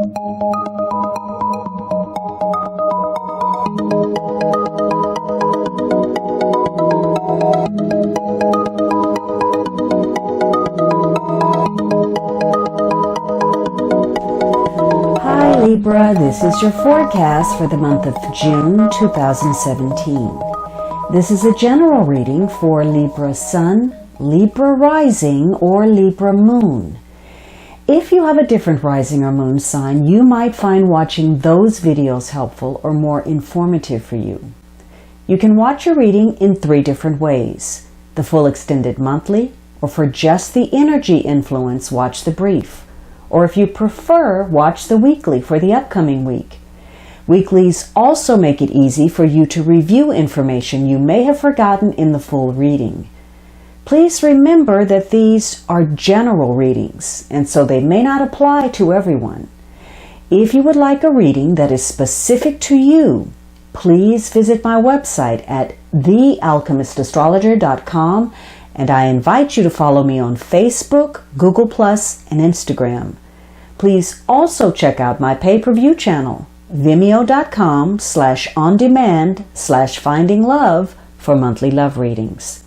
Hi Libra, this is your forecast for the month of June 2017. This is a general reading for Libra Sun, Libra Rising, or Libra Moon. If you have a different rising or moon sign, you might find watching those videos helpful or more informative for you. You can watch your reading in 3 different ways: the full extended monthly, or for just the energy influence, watch the brief. Or if you prefer, watch the weekly for the upcoming week. Weeklies also make it easy for you to review information you may have forgotten in the full reading. Please remember that these are general readings, and so they may not apply to everyone. If you would like a reading that is specific to you, please visit my website at thealchemistastrologer.com, and I invite you to follow me on Facebook, Google+, and Instagram. Please also check out my pay-per-view channel, vimeo.com/on-demand/finding-love for monthly love readings.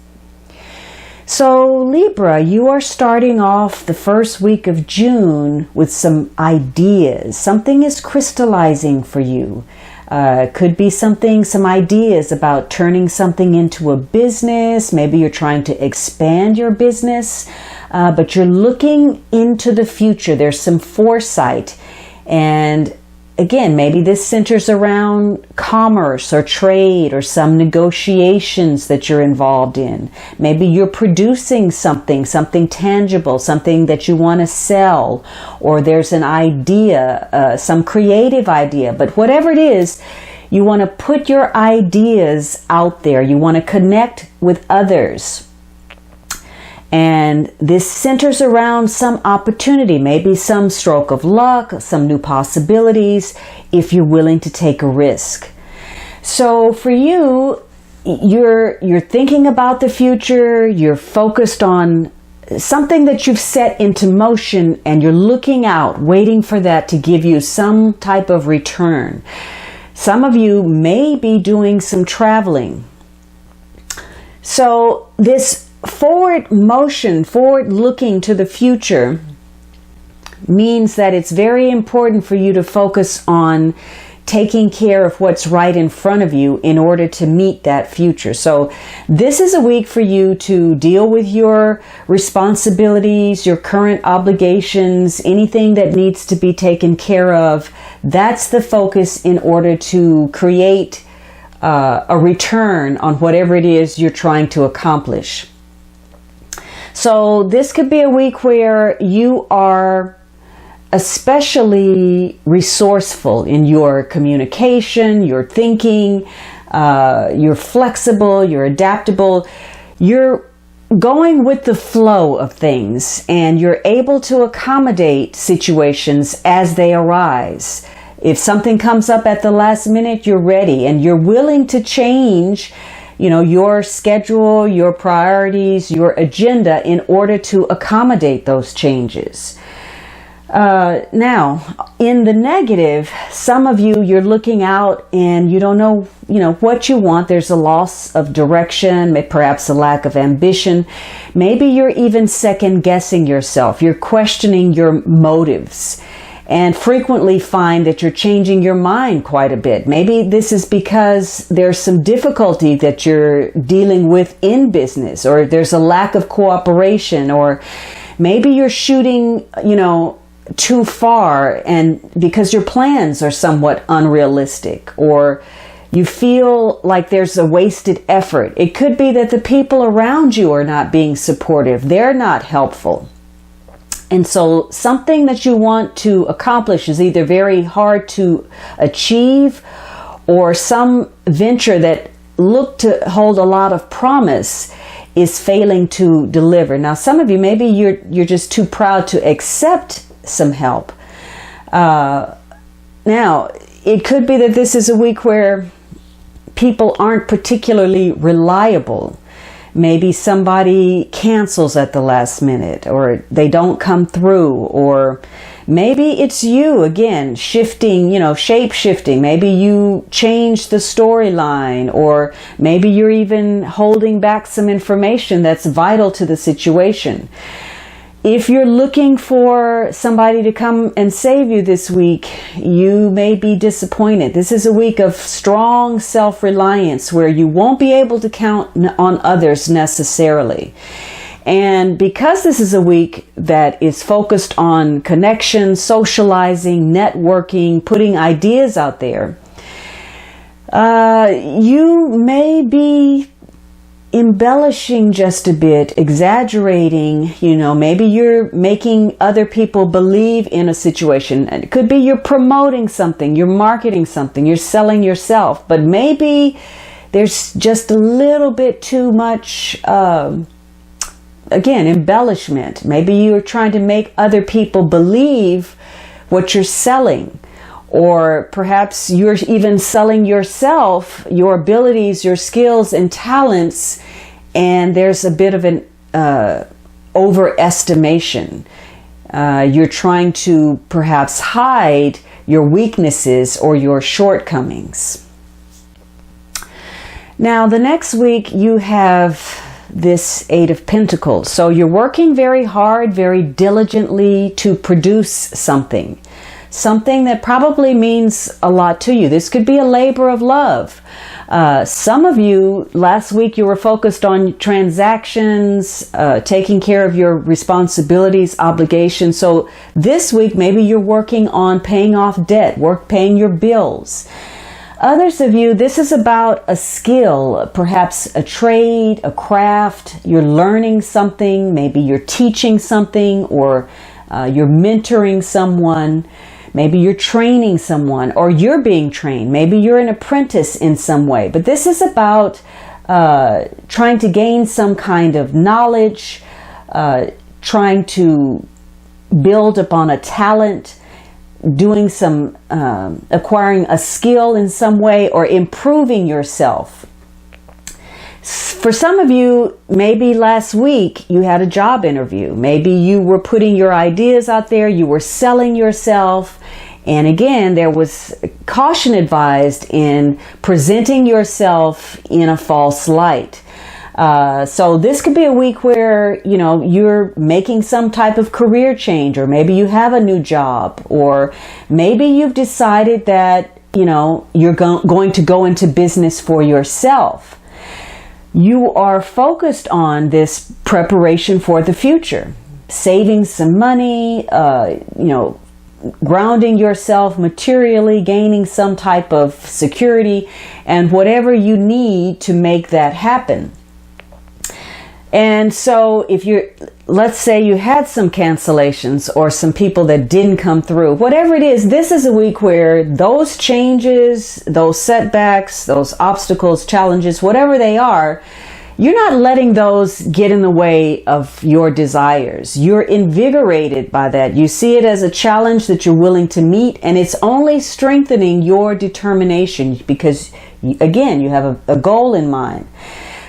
So Libra, you are starting off the first week of June with some ideas. Something is crystallizing for you. Could be some ideas about turning something into a business. Maybe you're trying to expand your business, but you're looking into the future. There's some foresight. And again, maybe this centers around commerce or trade or some negotiations that you're involved in. Maybe you're producing something tangible, something that you want to sell, or there's an idea, some creative idea. But whatever it is, you want to put your ideas out there. You want to connect with others. And this centers around some opportunity, maybe some stroke of luck, some new possibilities, if you're willing to take a risk. So for you, you're thinking about the future, you're focused on something that you've set into motion, and you're looking out, waiting for that to give you some type of return. Some of you may be doing some traveling. So this forward motion, forward looking to the future, means that it's very important for you to focus on taking care of what's right in front of you in order to meet that future. So this is a week for you to deal with your responsibilities, your current obligations, anything that needs to be taken care of. That's the focus in order to create a return on whatever it is you're trying to accomplish. So this could be a week where you are especially resourceful in your communication, your thinking, you're flexible, you're adaptable, you're going with the flow of things, and you're able to accommodate situations as they arise. If something comes up at the last minute, you're ready, and you're willing to change your schedule, your priorities, your agenda in order to accommodate those changes. Now, in the negative, some of you're looking out and you don't know, what you want. There's a loss of direction, perhaps a lack of ambition. Maybe you're even second guessing yourself. You're questioning your motives, and frequently find that you're changing your mind quite a bit. Maybe this is because there's some difficulty that you're dealing with in business, or there's a lack of cooperation, or maybe you're shooting, too far, and because your plans are somewhat unrealistic, or you feel like there's a wasted effort. It could be that the people around you are not being supportive. They're not helpful. And so something that you want to accomplish is either very hard to achieve, or some venture that looked to hold a lot of promise is failing to deliver. Now, some of you, maybe you're just too proud to accept some help. Now, it could be that this is a week where people aren't particularly reliable. Maybe somebody cancels at the last minute, or they don't come through, or Maybe it's you again shifting, shape shifting. Maybe you change the storyline, or maybe you're even holding back some information that's vital to the situation. If you're looking for somebody to come and save you this week, you may be disappointed. This is a week of strong self-reliance where you won't be able to count on others necessarily. And because this is a week that is focused on connection, socializing, networking, putting ideas out there, you may be embellishing just a bit, exaggerating, maybe you're making other people believe in a situation. It could be you're promoting something, you're marketing something, you're selling yourself, but maybe there's just a little bit too much, embellishment. Maybe you're trying to make other people believe what you're selling. Or perhaps you're even selling yourself, your abilities, your skills and talents, and there's a bit of an overestimation. You're trying to perhaps hide your weaknesses or your shortcomings. Now, the next week you have this Eight of Pentacles. So you're working very hard, very diligently to produce something that probably means a lot to you. This could be a labor of love. Some of you, last week you were focused on transactions, taking care of your responsibilities, obligations. So this week, maybe you're working on paying off debt, paying your bills. Others of you, this is about a skill, perhaps a trade, a craft. You're learning something, maybe you're teaching something, or you're mentoring someone. Maybe you're training someone, or you're being trained. Maybe you're an apprentice in some way. But this is about trying to gain some kind of knowledge, trying to build upon a talent, doing some, acquiring a skill in some way, or improving yourself. For some of you, maybe last week you had a job interview. Maybe you were putting your ideas out there, you were selling yourself. And again, there was caution advised in presenting yourself in a false light. So this could be a week where, you're making some type of career change, or maybe you have a new job, or maybe you've decided that, you're going to go into business for yourself. You are focused on this preparation for the future, saving some money, grounding yourself materially, gaining some type of security, and whatever you need to make that happen. And so let's say you had some cancellations or some people that didn't come through, whatever it is, this is a week where those changes, those setbacks, those obstacles, challenges, whatever they are, you're not letting those get in the way of your desires. You're invigorated by that. You see it as a challenge that you're willing to meet, and it's only strengthening your determination because, again, you have a goal in mind.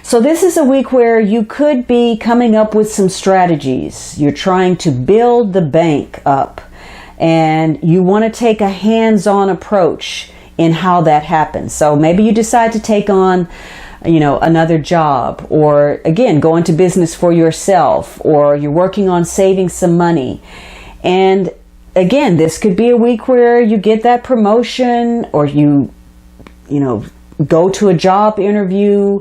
So this is a week where you could be coming up with some strategies. You're trying to build the bank up, and you want to take a hands-on approach in how that happens. So maybe you decide to take on, another job, or again, go into business for yourself, or you're working on saving some money. And again, this could be a week where you get that promotion, or you go to a job interview.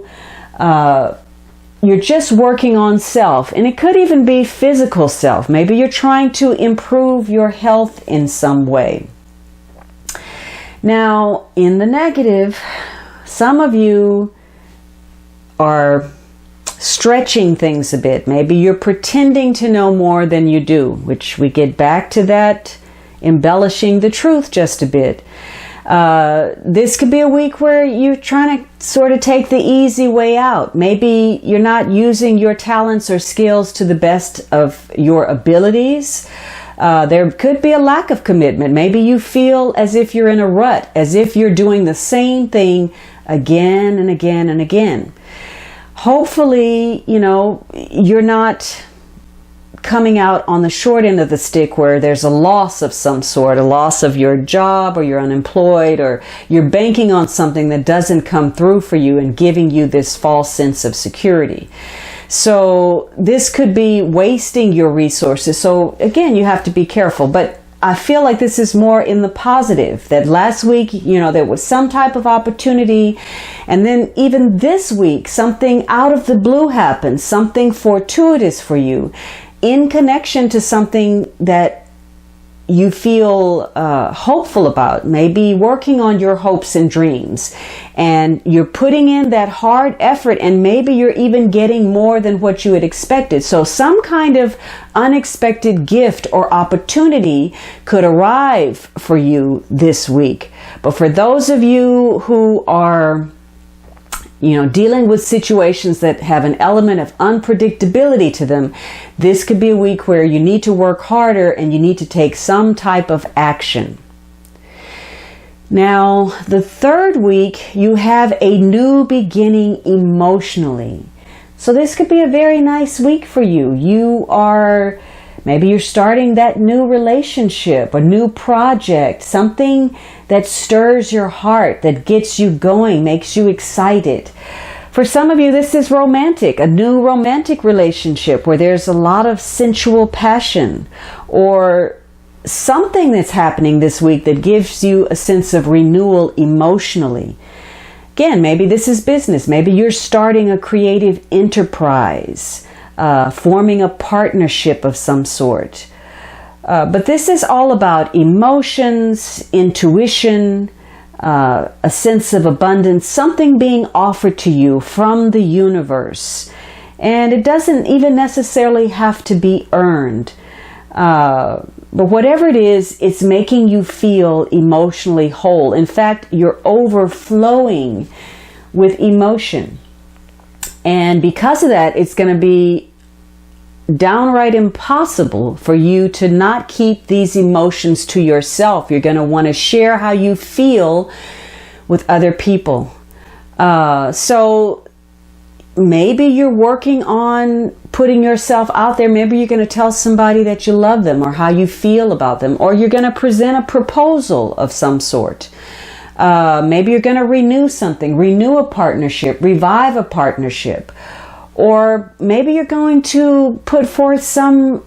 You're just working on self, and it could even be physical self. Maybe you're trying to improve your health in some way. Now, in the negative, some of you are stretching things a bit. Maybe you're pretending to know more than you do, which we get back to that, embellishing the truth just a bit. This could be a week where you're trying to sort of take the easy way out. Maybe you're not using your talents or skills to the best of your abilities. There could be a lack of commitment. Maybe you feel as if you're in a rut, as if you're doing the same thing again and again and again. Hopefully, you're not coming out on the short end of the stick where there's a loss of some sort, a loss of your job, or you're unemployed, or you're banking on something that doesn't come through for you and giving you this false sense of security. So this could be wasting your resources. So again, you have to be careful. But I feel like this is more in the positive, that last week, there was some type of opportunity. And then even this week, something out of the blue happened, something fortuitous for you in connection to something that you feel hopeful about, maybe working on your hopes and dreams. And you're putting in that hard effort, and maybe you're even getting more than what you had expected. So some kind of unexpected gift or opportunity could arrive for you this week. But for those of you who are dealing with situations that have an element of unpredictability to them, this could be a week where you need to work harder and you need to take some type of action. Now, the third week, you have a new beginning emotionally. So this could be a very nice week for you. Maybe you're starting that new relationship, a new project, something that stirs your heart, that gets you going, makes you excited. For some of you, this is romantic, a new romantic relationship where there's a lot of sensual passion, or something that's happening this week that gives you a sense of renewal emotionally. Again, maybe this is business. Maybe you're starting a creative enterprise. Forming a partnership of some sort. But this is all about emotions, intuition, a sense of abundance, something being offered to you from the universe. And it doesn't even necessarily have to be earned. But whatever it is, it's making you feel emotionally whole. In fact, you're overflowing with emotion. And because of that, it's going to be downright impossible for you to not keep these emotions to yourself. You're going to want to share how you feel with other people. So maybe you're working on putting yourself out there. Maybe you're going to tell somebody that you love them or how you feel about them, or you're going to present a proposal of some sort. Maybe you're going to renew something, renew a partnership, revive a partnership. Or maybe you're going to put forth some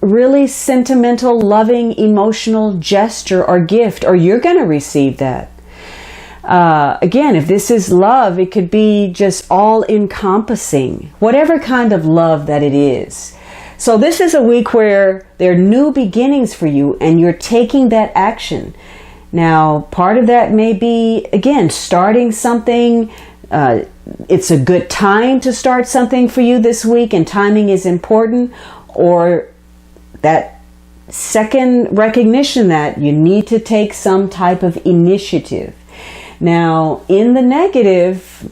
really sentimental, loving, emotional gesture or gift, or you're going to receive that. Again, if this is love, it could be just all-encompassing, whatever kind of love that it is. So this is a week where there are new beginnings for you, and you're taking that action. Now, part of that may be, again, starting something. It's a good time to start something for you this week, and timing is important. Or that second recognition that you need to take some type of initiative. Now, in the negative,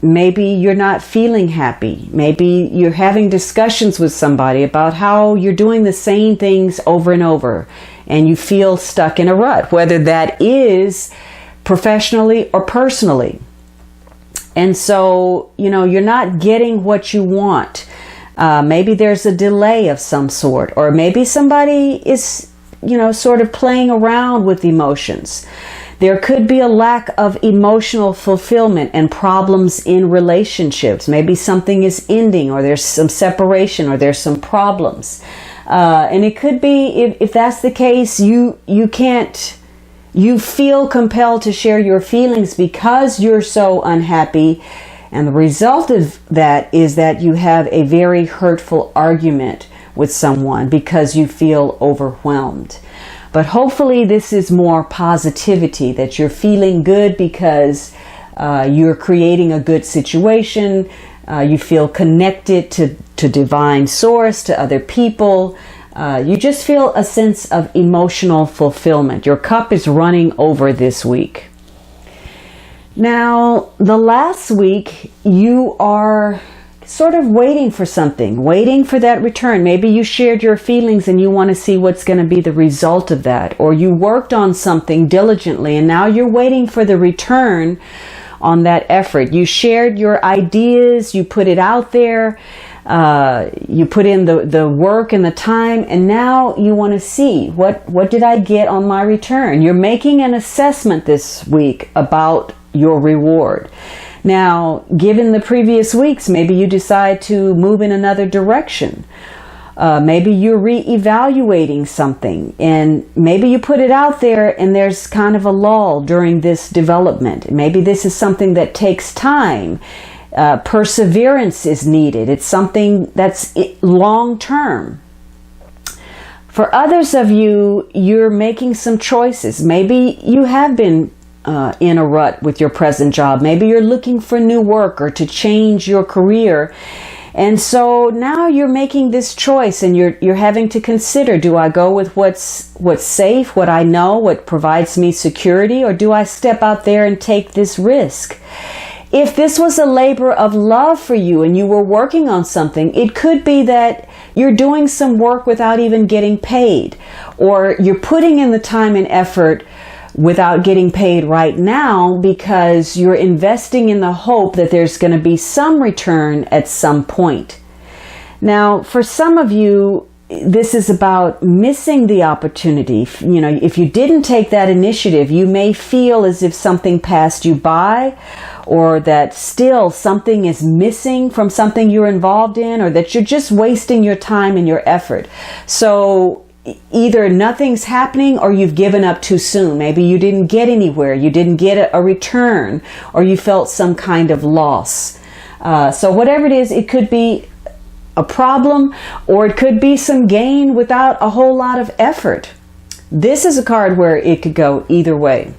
maybe you're not feeling happy. Maybe you're having discussions with somebody about how you're doing the same things over and over, and you feel stuck in a rut, whether that is professionally or personally. And so, you're not getting what you want. Maybe there's a delay of some sort, or maybe somebody is, sort of playing around with emotions. There could be a lack of emotional fulfillment and problems in relationships. Maybe something is ending, or there's some separation, or there's some problems. And it could be, if that's the case, you feel compelled to share your feelings because you're so unhappy. And the result of that is that you have a very hurtful argument with someone because you feel overwhelmed. But hopefully this is more positivity, that you're feeling good because you're creating a good situation. You feel connected to divine source, to other people. You just feel a sense of emotional fulfillment. Your cup is running over this week. Now, the last week, you are sort of waiting for something, waiting for that return. Maybe you shared your feelings and you want to see what's going to be the result of that. Or you worked on something diligently and now you're waiting for the return on that effort. You shared your ideas, you put it out there, You put in the work and the time, and now you want to see what did I get on my return. You're making an assessment this week about your reward. Now, given the previous weeks, maybe you decide to move in another direction. Maybe you're reevaluating something, and maybe you put it out there and there's kind of a lull during this development. Maybe this is something that takes time. Perseverance is needed. It's something that's long term. For others of you, you're making some choices. Maybe you have been in a rut with your present job. Maybe you're looking for new work or to change your career. And so now you're making this choice, and you're having to consider, do I go with what's safe, what I know, what provides me security, or do I step out there and take this risk? If this was a labor of love for you and you were working on something, it could be that you're doing some work without even getting paid, or you're putting in the time and effort without getting paid right now because you're investing in the hope that there's going to be some return at some point. Now, for some of you, this is about missing the opportunity. You know, if you didn't take that initiative, you may feel as if something passed you by, or that still something is missing from something you're involved in, or that you're just wasting your time and your effort. So either nothing's happening or you've given up too soon. Maybe you didn't get anywhere, you didn't get a return, or you felt some kind of loss. So whatever it is, it could be a problem, or it could be some gain without a whole lot of effort. This is a card where it could go either way.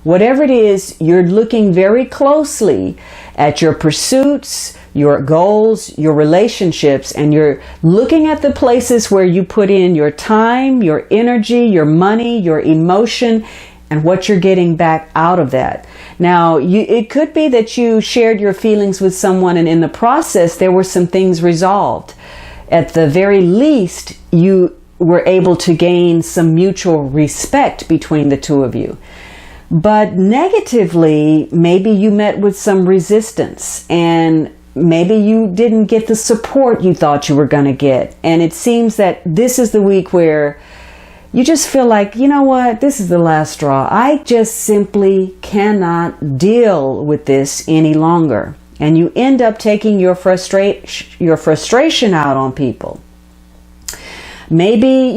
Whatever it is, you're looking very closely at your pursuits, your goals, your relationships, and you're looking at the places where you put in your time, your energy, your money, your emotion, and what you're getting back out of that. Now, it could be that you shared your feelings with someone, and in the process, there were some things resolved. At the very least, you were able to gain some mutual respect between the two of you. But negatively, maybe you met with some resistance, and maybe you didn't get the support you thought you were going to get. And it seems that this is the week where you just feel like, you know what, this is the last straw. I just simply cannot deal with this any longer. And you end up taking your frustration out on people. Maybe,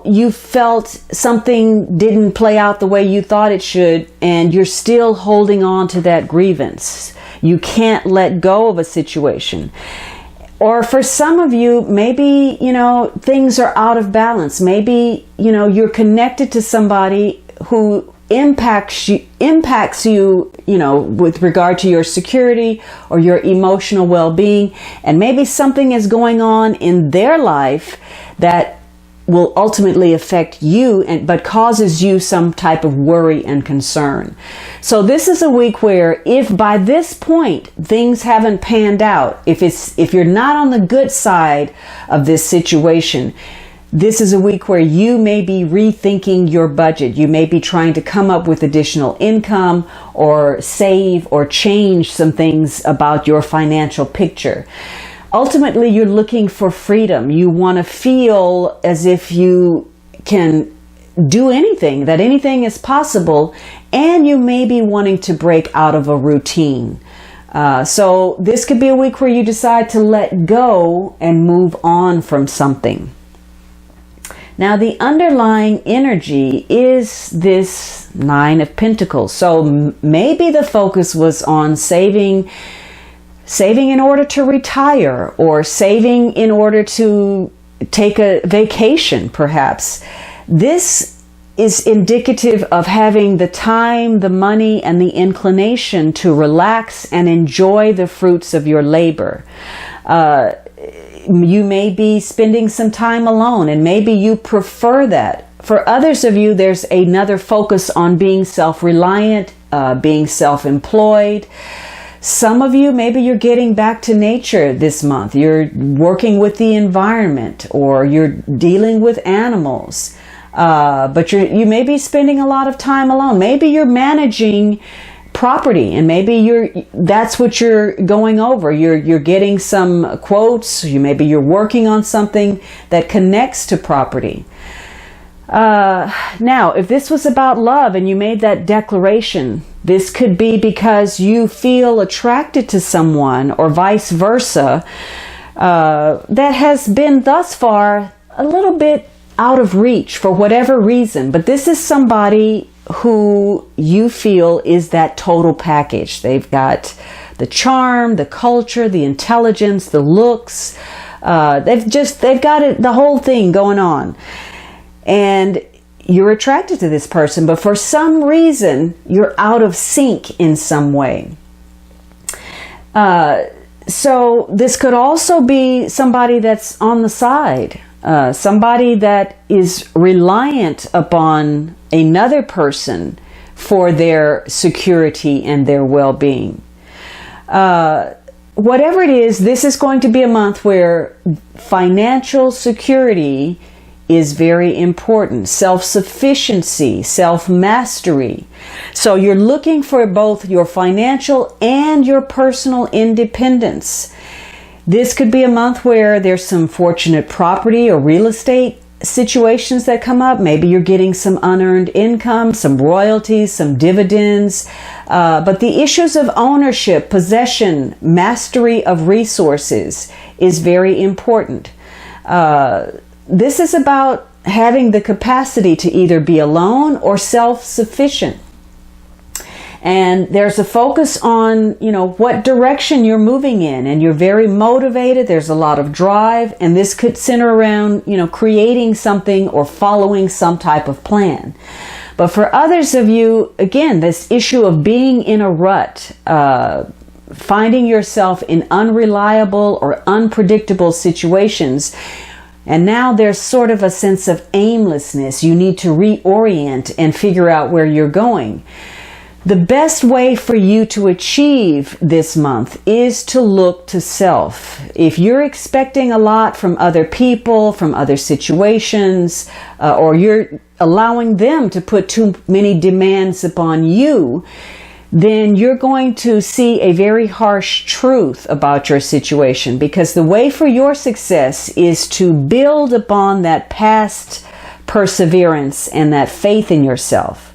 you felt something didn't play out the way you thought it should, and you're still holding on to that grievance. You can't let go of a situation. Or for some of you, maybe, things are out of balance. Maybe, you're connected to somebody who impacts you, with regard to your security or your emotional well-being. And maybe something is going on in their life that will ultimately affect you, but causes you some type of worry and concern. So this is a week where if by this point things haven't panned out, if you're not on the good side of this situation, this is a week where you may be rethinking your budget. You may be trying to come up with additional income, or save, or change some things about your financial picture. Ultimately, you're looking for freedom. You want to feel as if you can do anything, that anything is possible, and you may be wanting to break out of a routine. So this could be a week where you decide to let go and move on from something. Now, the underlying energy is this Nine of Pentacles. So maybe the focus was on saving in order to retire, or saving in order to take a vacation, perhaps. This is indicative of having the time, the money, and the inclination to relax and enjoy the fruits of your labor. You may be spending some time alone, and maybe you prefer that. For others of you, there's another focus on being self-reliant, being self-employed. Some of you, maybe you're getting back to nature this month. You're working with the environment, or you're dealing with animals. But you may be spending a lot of time alone. Maybe you're managing property, and maybe that's what you're going over. You're getting some quotes. Maybe you're working on something that connects to property. Now, if this was about love and you made that declaration, this could be because you feel attracted to someone, or vice versa, that has been thus far a little bit out of reach for whatever reason. But this is somebody who you feel is that total package. They've got the charm, the culture, the intelligence, the looks. They've got it, the whole thing going on. And you're attracted to this person, but for some reason, you're out of sync in some way. So this could also be somebody that's on the side, somebody that is reliant upon another person for their security and their well-being. Whatever it is, this is going to be a month where financial security is very important. Self-sufficiency, self-mastery. So you're looking for both your financial and your personal independence. This could be a month where there's some fortunate property or real estate situations that come up. Maybe you're getting some unearned income, some royalties, some dividends. But the issues of ownership, possession, mastery of resources is very important. This is about having the capacity to either be alone or self-sufficient. And there's a focus on, what direction you're moving in, and you're very motivated. There's a lot of drive, and this could center around, creating something or following some type of plan. But for others of you, again, this issue of being in a rut, finding yourself in unreliable or unpredictable situations. And now there's sort of a sense of aimlessness. You need to reorient and figure out where you're going. The best way for you to achieve this month is to look to self. If you're expecting a lot from other people, from other situations, or you're allowing them to put too many demands upon you, then you're going to see a very harsh truth about your situation, because the way for your success is to build upon that past perseverance and that faith in yourself.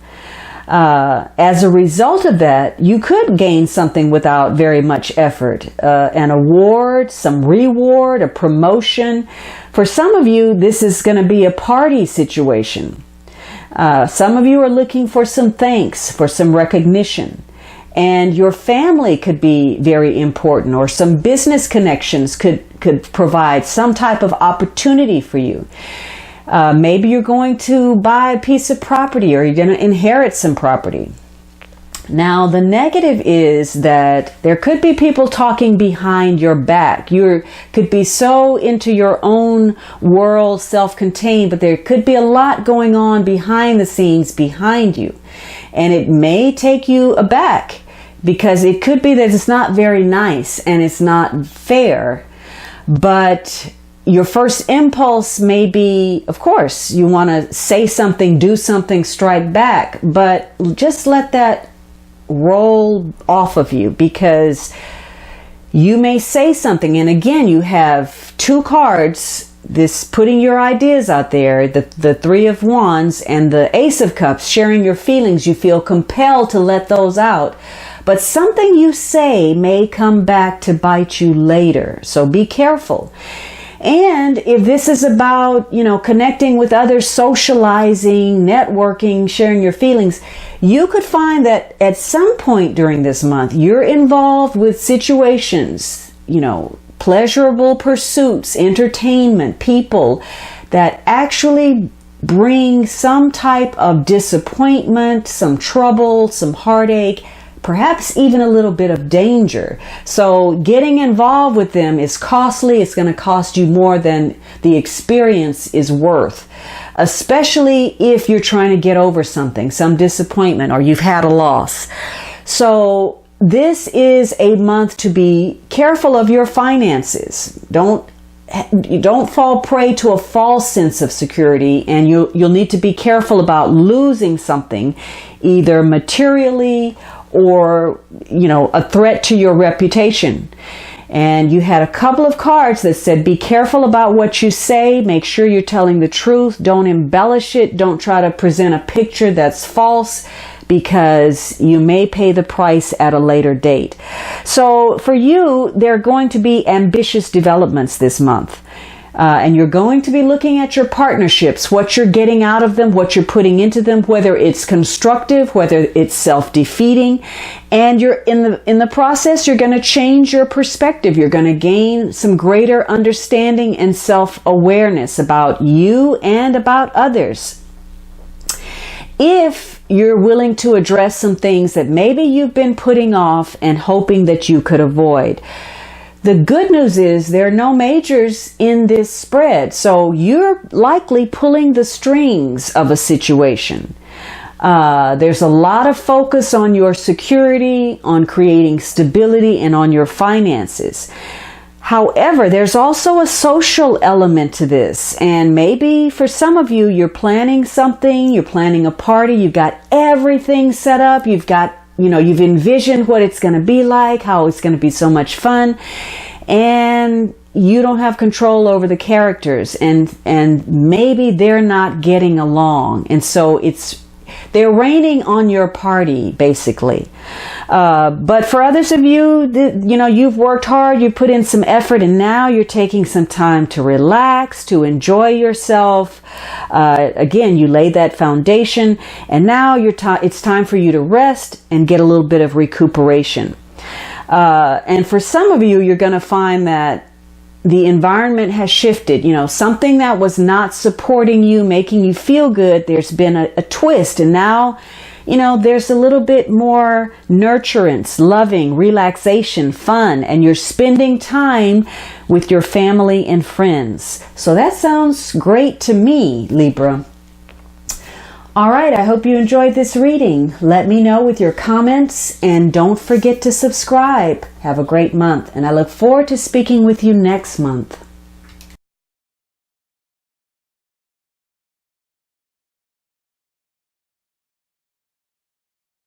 As a result of that, you could gain something without very much effort. An award, some reward, a promotion. For some of you, this is going to be a party situation. Some of you are looking for some thanks, for some recognition. And your family could be very important, or some business connections could provide some type of opportunity for you. Maybe you're going to buy a piece of property, or you're going to inherit some property. Now, the negative is that there could be people talking behind your back. You could be so into your own world, self-contained, but there could be a lot going on behind the scenes behind you. And it may take you aback, because it could be that it's not very nice and it's not fair. But your first impulse may be, of course, you want to say something, do something, strike back, but just let that roll off of you, because you may say something. And again, you have two cards, this putting your ideas out there, the Three of Wands and the Ace of Cups, sharing your feelings. You feel compelled to let those out. But something you say may come back to bite you later. So be careful. And if this is about, connecting with others, socializing, networking, sharing your feelings, you could find that at some point during this month, you're involved with situations, pleasurable pursuits, entertainment, people that actually bring some type of disappointment, some trouble, some heartache, perhaps even a little bit of danger. So getting involved with them is costly. It's going to cost you more than the experience is worth, especially if you're trying to get over something, some disappointment, or you've had a loss. So this is a month to be careful of your finances. Don't fall prey to a false sense of security, and you'll need to be careful about losing something, either materially or, a threat to your reputation. And you had a couple of cards that said, be careful about what you say. Make sure you're telling the truth. Don't embellish it. Don't try to present a picture that's false, because you may pay the price at a later date. So for you, there are going to be ambitious developments this month. And you're going to be looking at your partnerships, what you're getting out of them, what you're putting into them, whether it's constructive, whether it's self-defeating. And you're in the process, you're going to change your perspective. You're going to gain some greater understanding and self-awareness about you and about others. If you're willing to address some things that maybe you've been putting off and hoping that you could avoid. The good news is there are no majors in this spread, so you're likely pulling the strings of a situation. There's a lot of focus on your security, on creating stability, and on your finances. However, there's also a social element to this, and maybe for some of you, you're planning something, you're planning a party, you've got everything set up, you've envisioned what it's going to be like, how it's going to be so much fun, and you don't have control over the characters, and maybe they're not getting along, and so they're raining on your party, basically. But for others of you, you've worked hard, you put in some effort, and now you're taking some time to relax, to enjoy yourself. Again, you laid that foundation, and now it's time for you to rest and get a little bit of recuperation. And for some of you, you're going to find that the environment has shifted. Something that was not supporting you, making you feel good, there's been a twist, and now there's a little bit more nurturance, loving, relaxation, fun, and you're spending time with your family and friends. So that sounds great to me, Libra. All right, I hope you enjoyed this reading. Let me know with your comments, and don't forget to subscribe. Have a great month, and I look forward to speaking with you next month.